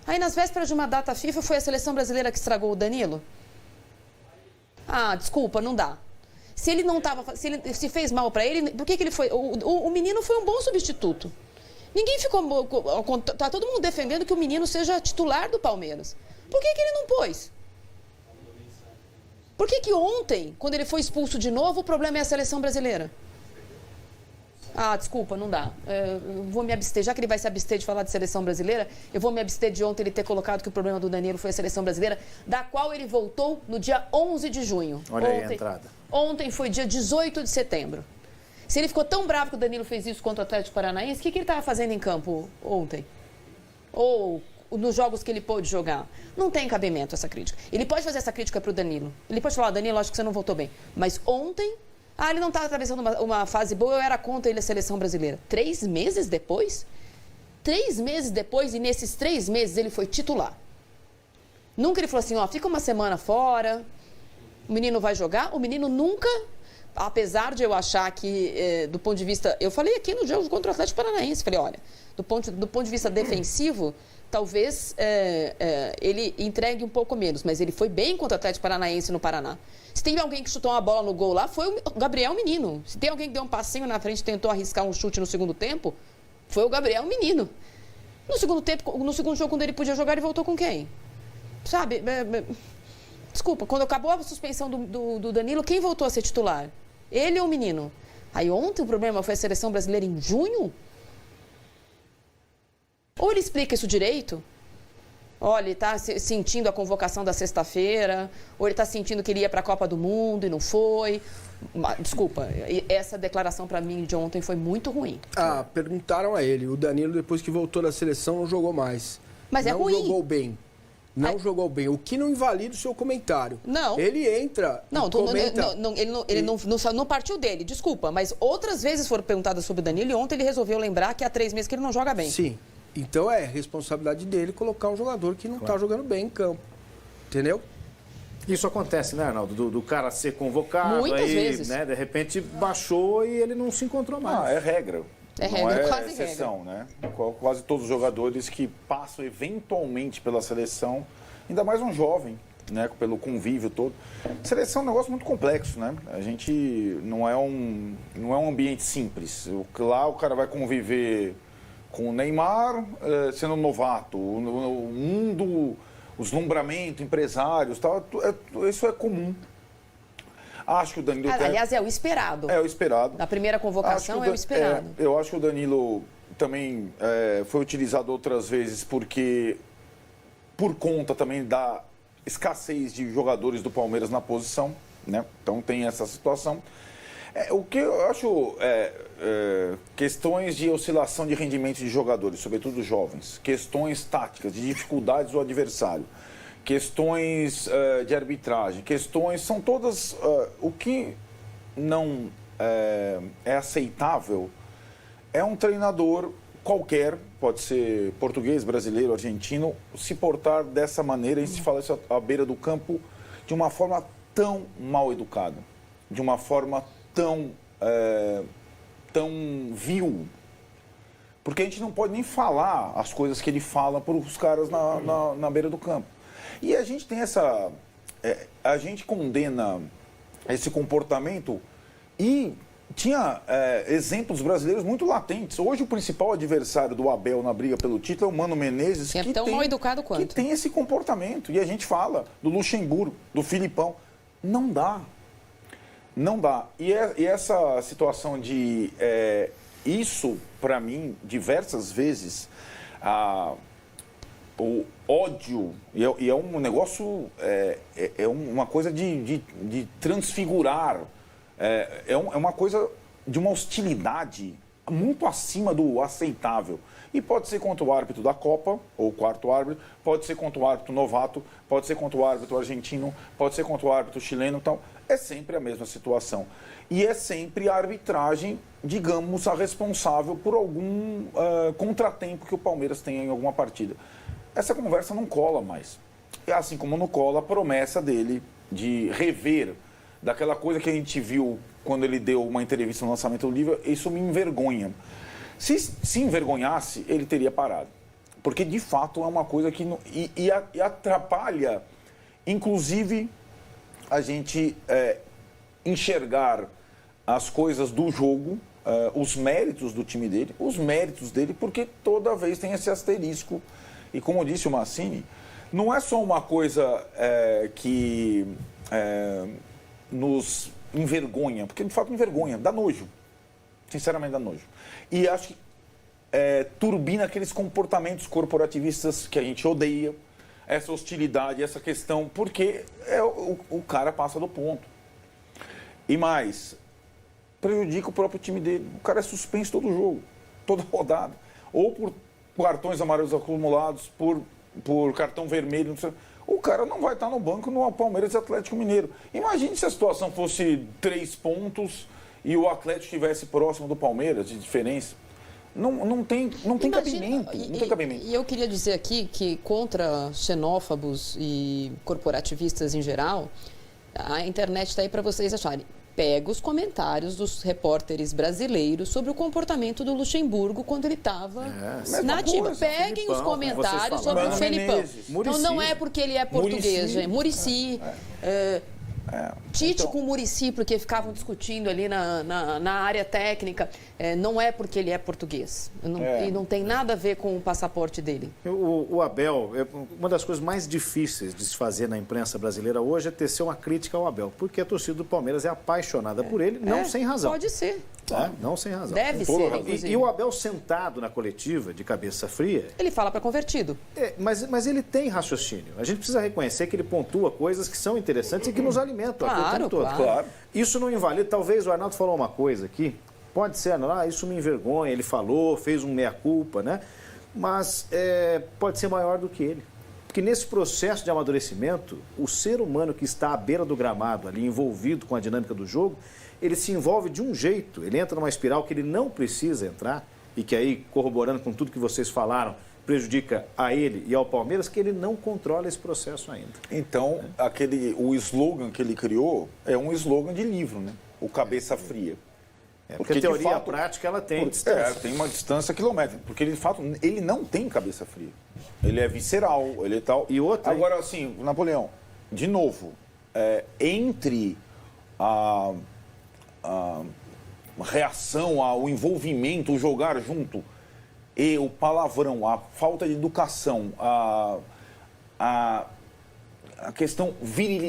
Aí, nas vésperas de uma data FIFA, foi a seleção brasileira que estragou o Danilo? Ah, desculpa, não dá. Se ele não estava, se fez mal para ele, por que ele foi? O menino foi um bom substituto. Ninguém ficou. Tá todo mundo defendendo que o menino seja titular do Palmeiras. Por que ele não pôs? Por que ontem, quando ele foi expulso de novo, o problema é a seleção brasileira? Ah, desculpa, não dá. Eu vou me abster, já que ele vai se abster de falar de seleção brasileira, eu vou me abster de ontem ele ter colocado que o problema do Danilo foi a seleção brasileira, da qual ele voltou no dia 11 de junho. Olha aí a entrada. Ontem foi dia 18 de setembro. Se ele ficou tão bravo que o Danilo fez isso contra o Atlético Paranaense, o que ele estava fazendo em campo ontem? Ou nos jogos que ele pôde jogar? Não tem cabimento essa crítica. Ele pode fazer essa crítica para o Danilo. Ele pode falar, Danilo, acho que você não voltou bem. Mas ontem, ele não estava atravessando uma fase boa, eu era contra ele a seleção brasileira. 3 meses depois? 3 meses depois, e nesses 3 meses ele foi titular. Nunca ele falou assim, fica uma semana fora, o menino vai jogar. O menino nunca, apesar de eu achar que, do ponto de vista... Eu falei aqui no jogo contra o Atlético Paranaense, falei, olha, do ponto de vista defensivo, talvez ele entregue um pouco menos, mas ele foi bem contra o Atlético Paranaense no Paraná. Se tem alguém que chutou uma bola no gol lá, foi o Gabriel Menino. Se tem alguém que deu um passinho na frente e tentou arriscar um chute no segundo tempo, foi o Gabriel Menino. No segundo jogo, quando ele podia jogar, ele voltou com quem? Sabe? Desculpa, quando acabou a suspensão do Danilo, quem voltou a ser titular? Ele ou o menino? Aí ontem o problema foi a seleção brasileira em junho? Ou ele explica isso direito? Olha, ele está sentindo a convocação da sexta-feira, ou ele está sentindo que ele ia para a Copa do Mundo e não foi. Desculpa, essa declaração para mim de ontem foi muito ruim. Perguntaram a ele, o Danilo depois que voltou da seleção não jogou mais. Mas é ruim. Não jogou bem. Não jogou bem. O que não invalida o seu comentário. Não. Ele entra ele não partiu dele, desculpa. Mas outras vezes foram perguntadas sobre o Danilo e ontem ele resolveu lembrar que há 3 meses que ele não joga bem. Sim. Então é responsabilidade dele colocar um jogador que não está jogando bem em campo. Entendeu? Isso acontece, né, Arnaldo? Do cara ser convocado, muitas vezes. Né, de repente baixou e ele não se encontrou mais. É regra. É regra, não quase exceção, regra. Né? Quase todos os jogadores que passam eventualmente pela seleção, ainda mais um jovem, né, pelo convívio todo. Seleção é um negócio muito complexo, né? A gente não é um ambiente simples. Lá o cara vai conviver com o Neymar sendo novato, deslumbramento, empresários, tal, isso é comum. Acho que o Danilo... Aliás, é o esperado. É o esperado. Na primeira convocação é o esperado. Eu acho que o Danilo também foi utilizado outras vezes por conta também da escassez de jogadores do Palmeiras na posição, né? Então tem essa situação. O que eu acho questões de oscilação de rendimento de jogadores, sobretudo jovens, questões táticas, de dificuldades do adversário, questões de arbitragem, são todas o que não é aceitável é um treinador qualquer, pode ser português, brasileiro, argentino, se portar dessa maneira e se falar isso à beira do campo de uma forma tão mal educada, de uma forma tão vil. Porque a gente não pode nem falar as coisas que ele fala para os caras na beira do campo. E a gente tem a gente condena esse comportamento e tinha exemplos brasileiros muito latentes. Hoje o principal adversário do Abel na briga pelo título é o Mano Menezes, que é tão mal educado quanto. Que tem esse comportamento. E a gente fala do Luxemburgo, do Filipão. Não dá. Não dá. E essa situação de... isso, para mim, diversas vezes, o ódio, e é um negócio, é uma coisa de transfigurar, é uma coisa de uma hostilidade muito acima do aceitável. E pode ser contra o árbitro da Copa, ou o quarto árbitro, pode ser contra o árbitro novato, pode ser contra o árbitro argentino, pode ser contra o árbitro chileno, então é sempre a mesma situação. E é sempre a arbitragem, digamos, a responsável por algum contratempo que o Palmeiras tenha em alguma partida. Essa conversa não cola mais. Assim como não cola a promessa dele de rever daquela coisa que a gente viu quando ele deu uma entrevista no lançamento do livro, isso me envergonha. Se envergonhasse, ele teria parado. Porque, de fato, é uma coisa que... E atrapalha, inclusive, a gente enxergar as coisas do jogo, os méritos do time dele, porque toda vez tem esse asterisco. E, como disse o Massini, não é só uma coisa que nos envergonha, porque, de fato, envergonha, dá nojo. Sinceramente, dá nojo. E acho que turbina aqueles comportamentos corporativistas que a gente odeia, essa hostilidade, essa questão, porque o cara passa do ponto. E mais, prejudica o próprio time dele. O cara é suspenso todo jogo, toda rodada. Ou por cartões amarelos acumulados, por cartão vermelho, não sei. O cara não vai estar no banco no Palmeiras e Atlético Mineiro. Imagine se a situação fosse 3 pontos e o Atlético estivesse próximo do Palmeiras, de diferença. Não tem cabimento. Não tem cabimento. E eu queria dizer aqui que contra xenófobos e corporativistas em geral, a internet está aí para vocês acharem. Pega os comentários dos repórteres brasileiros sobre o comportamento do Luxemburgo quando ele estava na ativa. Peguem os comentários sobre o Felipão. Então não é porque ele é português, gente. Muricy. Tite com o Muricy, porque ficavam discutindo ali na área técnica. Não é porque ele é português. E não tem nada a ver com o passaporte dele. O Abel, uma das coisas mais difíceis de se fazer na imprensa brasileira hoje é tecer uma crítica ao Abel, porque a torcida do Palmeiras é apaixonada por ele, não sem razão. Pode ser. Não sem razão. Deve ser, inclusive. E o Abel sentado na coletiva, de cabeça fria... Ele fala para convertido. Mas ele tem raciocínio. A gente precisa reconhecer que ele pontua coisas que são interessantes e que nos alimentam. Claro. Isso não invalida. Talvez o Arnaldo falou uma coisa aqui, pode ser, isso me envergonha, ele falou, fez um meia-culpa, né? Mas pode ser maior do que ele. Porque nesse processo de amadurecimento, o ser humano que está à beira do gramado, ali envolvido com a dinâmica do jogo, ele se envolve de um jeito, ele entra numa espiral que ele não precisa entrar, e que aí, corroborando com tudo que vocês falaram, prejudica a ele e ao Palmeiras, que ele não controla esse processo ainda. Então, o slogan que ele criou é um slogan de livro, né? O cabeça fria. Porque a teoria e a prática, ela tem distância. Tem uma distância quilométrica, porque ele, de fato, ele não tem cabeça fria. Ele é visceral, ele é tal. E outra... Agora, assim, Napoleão, de novo, entre a reação ao envolvimento, o jogar junto, e o palavrão, a falta de educação, a questão,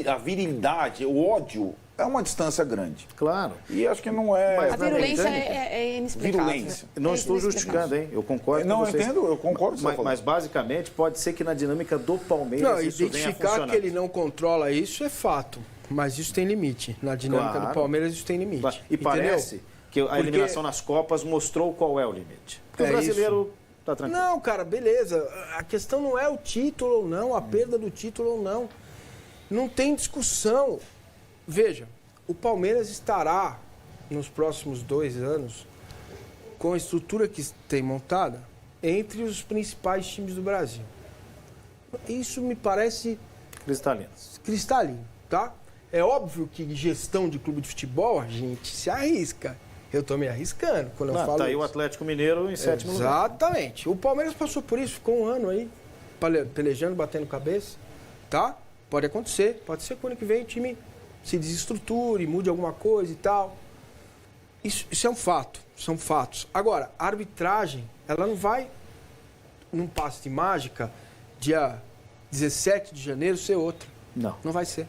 a virilidade, o ódio, é uma distância grande. Claro. E acho que não é... A virulência é inexplicável. Virulência. Não estou justificando, hein? Eu concordo Não, com eu vocês. entendo, eu concordo com você. Mas basicamente pode ser que na dinâmica do Palmeiras Não, isso venha identificar funcionando. que ele não controla isso é fato. Mas isso tem limite. Na dinâmica Claro. do Palmeiras isso tem limite. E parece Entendeu? que a Porque- eliminação nas Copas mostrou qual é o limite. Porque o É brasileiro tá tranquilo. Não, cara, beleza. A questão não é o título ou não, a perda do título ou não. Não tem discussão. Veja, o Palmeiras estará, nos próximos 2 anos, com a estrutura que tem montada, entre os principais times do Brasil. Isso me parece Cristalinos. cristalino, tá? É óbvio que gestão de clube de futebol, a gente se arrisca. Eu tô me arriscando quando eu falo Tá aí o isso. Atlético Mineiro em sétimo lugar. Exatamente. O Palmeiras passou por isso, ficou um ano aí, pelejando, batendo cabeça, tá? Pode acontecer. Pode ser que o ano que vem o time se desestruture, mude alguma coisa e tal. Isso é um fato, são fatos. Agora, a arbitragem, ela não vai, num passe de mágica, dia 17 de janeiro, ser outra. Não. Não vai ser.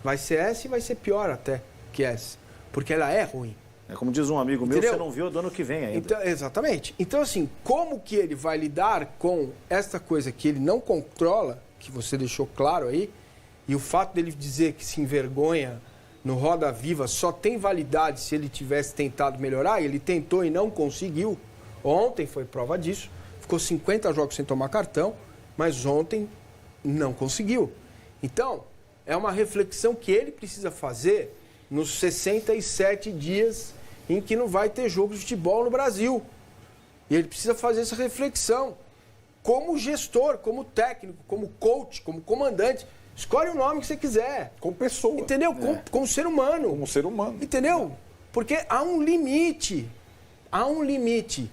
Vai ser essa e vai ser pior até que essa. Porque ela é ruim. É como diz um amigo meu, Entendeu? você não viu do ano que vem ainda. Então, exatamente. Então, assim, como que ele vai lidar com esta coisa que ele não controla, que você deixou claro aí, e o fato dele dizer que se envergonha no Roda Viva só tem validade se ele tivesse tentado melhorar, e ele tentou e não conseguiu. Ontem foi prova disso. Ficou 50 jogos sem tomar cartão, mas ontem não conseguiu. Então, é uma reflexão que ele precisa fazer nos 67 dias em que não vai ter jogo de futebol no Brasil. E ele precisa fazer essa reflexão. Como gestor, como técnico, como coach, como comandante. Escolhe o nome que você quiser. Como pessoa. Entendeu? Como ser humano. Como ser humano. Entendeu? Porque há um limite. Há um limite.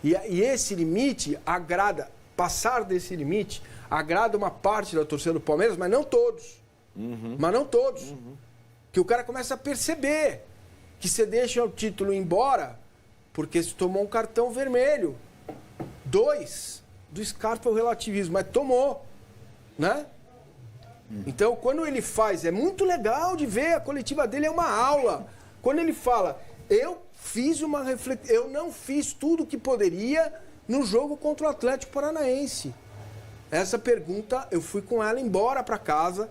E esse limite agrada, passar desse limite, agrada uma parte da torcida do Palmeiras, mas não todos. Mas não todos. Que o cara começa a perceber que você deixa o título embora porque você tomou um cartão vermelho. 2, do Scarpa é o relativismo, mas tomou, né? Então, quando ele faz, é muito legal de ver, a coletiva dele é uma aula. Quando ele fala, eu fiz uma reflexão, eu não fiz tudo o que poderia no jogo contra o Atlético Paranaense. Essa pergunta, eu fui com ela embora para casa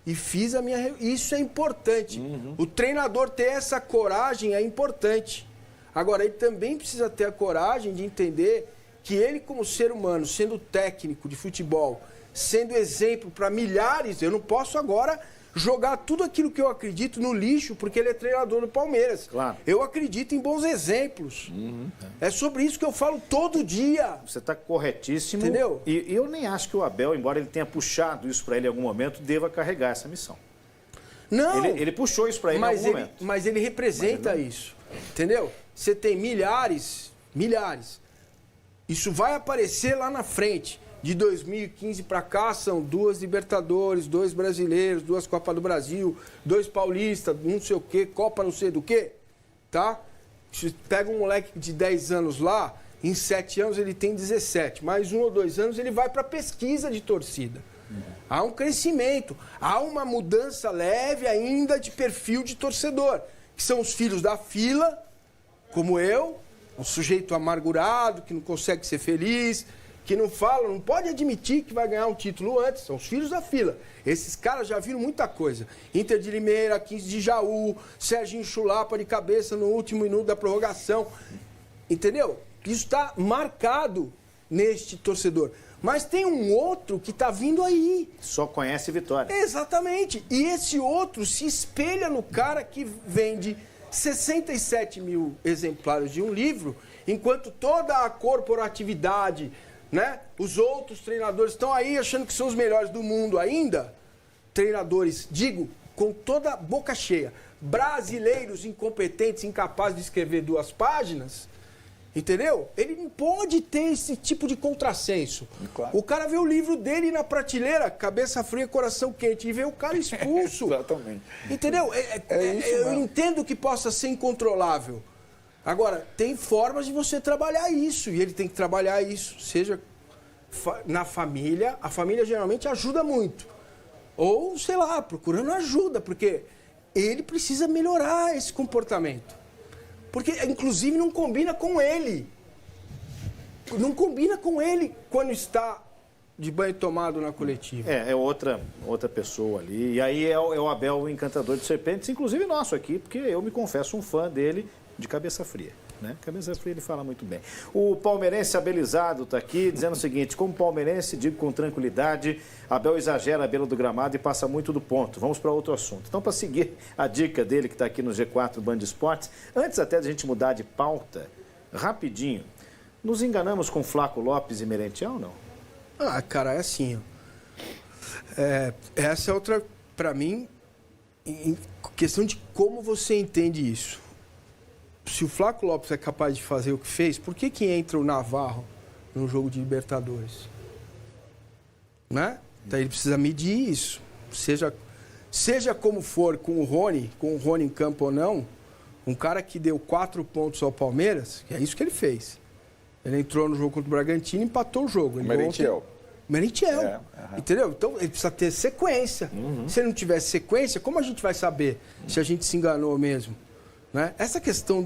e fiz a minha... Isso é importante. O treinador ter essa coragem é importante. Agora, ele também precisa ter a coragem de entender que ele, como ser humano, sendo técnico de futebol, sendo exemplo para milhares, eu não posso agora jogar tudo aquilo que eu acredito no lixo, porque ele é treinador do Palmeiras. Claro. Eu acredito em bons exemplos. É sobre isso que eu falo todo dia. Você está corretíssimo. Entendeu? E eu nem acho que o Abel, embora ele tenha puxado isso para ele em algum momento, deva carregar essa missão. Não. Ele puxou isso para ele em algum momento. Mas ele representa isso. Entendeu? Você tem milhares. Isso vai aparecer lá na frente. De 2015 para cá são 2 Libertadores, 2 brasileiros, 2 Copa do Brasil, 2 paulistas, não sei o quê, Copa não sei do quê, tá? Você pega um moleque de 10 anos lá, em 7 anos ele tem 17, mais 1 ou 2 anos ele vai para pesquisa de torcida. Há um crescimento, há uma mudança leve ainda de perfil de torcedor, que são os filhos da fila, como eu, um sujeito amargurado, que não consegue ser feliz, que não fala, não pode admitir que vai ganhar um título antes, são os filhos da fila. Esses caras já viram muita coisa. Inter de Limeira, 15 de Jaú, Serginho Chulapa de cabeça no último minuto da prorrogação. Entendeu? Isso está marcado neste torcedor. Mas tem um outro que está vindo aí. Só conhece vitória. Exatamente. E esse outro se espelha no cara que vende 67 mil exemplares de um livro, enquanto toda a corporatividade, né? Os outros treinadores estão aí achando que são os melhores do mundo ainda. Treinadores, digo, com toda a boca cheia. Brasileiros incompetentes, incapazes de escrever 2 páginas. Entendeu? Ele não pode ter esse tipo de contrassenso. Claro. O cara vê o livro dele na prateleira, cabeça fria, coração quente, e vê o cara expulso. Exatamente. Entendeu? Isso eu mesmo. entendo que possa ser incontrolável. Agora, tem formas de você trabalhar isso, e ele tem que trabalhar isso, seja na família, a família geralmente ajuda muito. Ou, sei lá, procurando ajuda, porque ele precisa melhorar esse comportamento. Porque, inclusive, não combina com ele. Não combina com ele quando está de banho tomado na coletiva. É outra pessoa ali. E aí é o Abel, o encantador de serpentes, inclusive nosso aqui, porque eu me confesso um fã dele de cabeça fria. Né? Cabeça fria ele fala muito bem. O palmeirense Abelizado está aqui dizendo o seguinte: como palmeirense, digo com tranquilidade, Abel exagera a beira do gramado e passa muito do ponto. Vamos para outro assunto. Então, para seguir a dica dele que está aqui no G4 Band Esportes, antes até de a gente mudar de pauta, rapidinho, nos enganamos com Flaco Lopes e Merentiel ou não? Ah, cara, é assim. Essa é outra, para mim, questão de como você entende isso. Se o Flaco Lopes é capaz de fazer o que fez, por que entra o Navarro no jogo de Libertadores? Né? Então ele precisa medir isso. Seja como for com o Rony em campo ou não, um cara que deu 4 pontos ao Palmeiras, que é isso que ele fez. Ele entrou no jogo contra o Bragantino e empatou o jogo. Merentiel. Entendeu? Então ele precisa ter sequência. Se ele não tiver sequência, como a gente vai saber se a gente se enganou mesmo? Né? Essa questão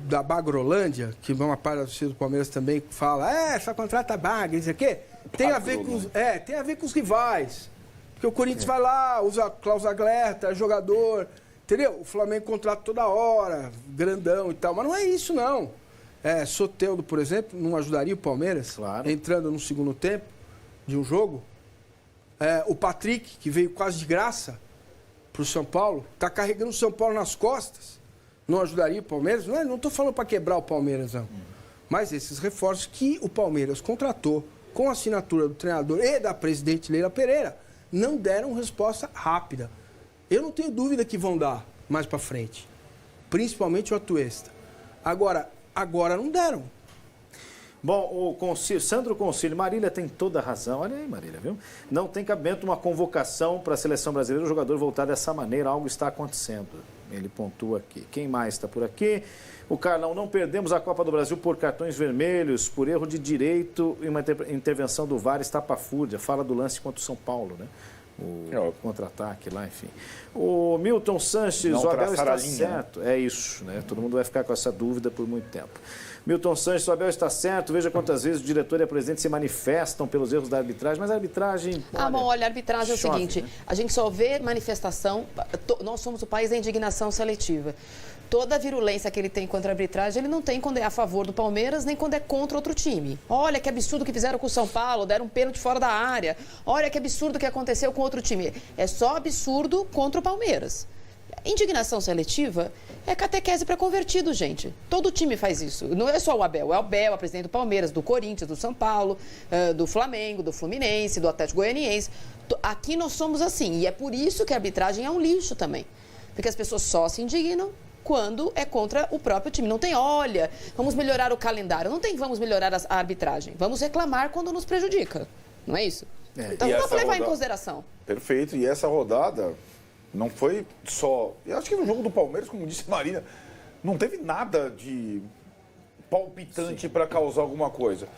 da Bagrolândia, que uma parte da torcida do Palmeiras também fala, só contrata Bagre, isso aqui, tem a ver com os rivais. Porque o Corinthians vai lá, usa cláusula Glerta, é jogador, entendeu? O Flamengo contrata toda hora, grandão e tal, mas não é isso não. Soteldo, por exemplo, não ajudaria o Palmeiras, claro, entrando no segundo tempo de um jogo. O Patrick, que veio quase de graça para o São Paulo, está carregando o São Paulo nas costas, não ajudaria o Palmeiras? Não estou falando para quebrar o Palmeiras, não. Mas esses reforços que o Palmeiras contratou com a assinatura do treinador e da presidente Leila Pereira não deram resposta rápida. Eu não tenho dúvida que vão dar mais para frente, principalmente o Atuesta. Agora não deram. Bom, Sandro Concílio, Marília tem toda a razão. Olha aí, Marília, viu? Não tem cabimento uma convocação para a seleção brasileira, o jogador voltar dessa maneira, algo está acontecendo. Ele pontua aqui. Quem mais está por aqui? O Carlão, não perdemos a Copa do Brasil por cartões vermelhos, por erro de direito e uma intervenção do VAR estapafúrdia. Fala do lance contra o São Paulo, né? O contra-ataque lá, enfim. O Milton Sanches, o Abel está certo. É isso, né? Todo mundo vai ficar com essa dúvida por muito tempo. Milton Sanches, o Abel está certo. Veja quantas vezes o diretor e a presidente se manifestam pelos erros da arbitragem, mas a arbitragem... Olha, a arbitragem chove, é o seguinte, né? A gente só vê manifestação, nós somos o país da indignação seletiva. Toda a virulência que ele tem contra a arbitragem, ele não tem quando é a favor do Palmeiras, nem quando é contra outro time. Olha que absurdo que fizeram com o São Paulo, deram um pênalti fora da área. Olha que absurdo que aconteceu com outro time. É só absurdo contra o Palmeiras. Indignação seletiva é catequese para convertido, gente. Todo time faz isso. Não é só o Abel. É o Abel, a presidente do Palmeiras, do Corinthians, do São Paulo, do Flamengo, do Fluminense, do Atlético Goianiense. Aqui nós somos assim. E é por isso que a arbitragem é um lixo também. Porque as pessoas só se indignam quando é contra o próprio time. Não tem, olha, vamos melhorar o calendário. Não tem, vamos melhorar a arbitragem. Vamos reclamar quando nos prejudica. Não é isso? Então vamos levar em consideração. Perfeito. E essa rodada não foi só... Eu acho que no jogo do Palmeiras, como disse Marina, não teve nada de palpitante para causar alguma coisa.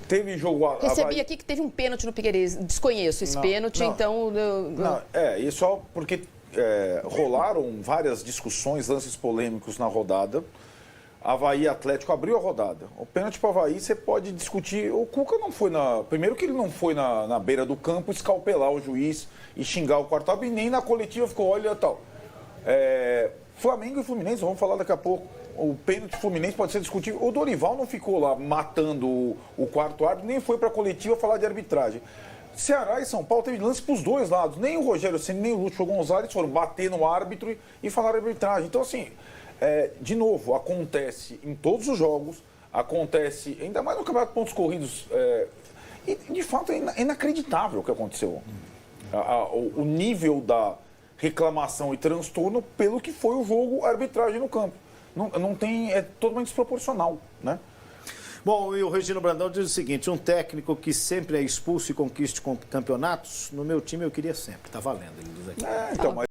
Teve jogo... Recebi aqui que teve um pênalti no Piquerez. Desconheço esse pênalti, então... E só porque... rolaram várias discussões, lances polêmicos na rodada. Avaí Atlético abriu a rodada. O pênalti para o Avaí você pode discutir. O Cuca não foi na... Primeiro que ele não foi na beira do campo escalpelar o juiz e xingar o quarto árbitro, e nem na coletiva ficou, olha tal. Flamengo e Fluminense, vamos falar daqui a pouco. O pênalti Fluminense pode ser discutível. O Dorival não ficou lá matando o quarto árbitro, nem foi para a coletiva falar de arbitragem. Ceará e São Paulo teve lance para os dois lados. Nem o Rogério Ceni, nem o Lúcio Gonzalez foram bater no árbitro e falar arbitragem. Então, assim, de novo, acontece em todos os jogos, acontece ainda mais no Campeonato de Pontos Corridos. E, de fato, é inacreditável o que aconteceu. O nível da reclamação e transtorno pelo que foi o jogo, a arbitragem no campo. Não tem, é totalmente desproporcional, né? Bom, e o Regino Brandão diz o seguinte: um técnico que sempre é expulso e conquiste campeonatos, no meu time eu queria sempre. Tá valendo, ele diz aqui. Então, mas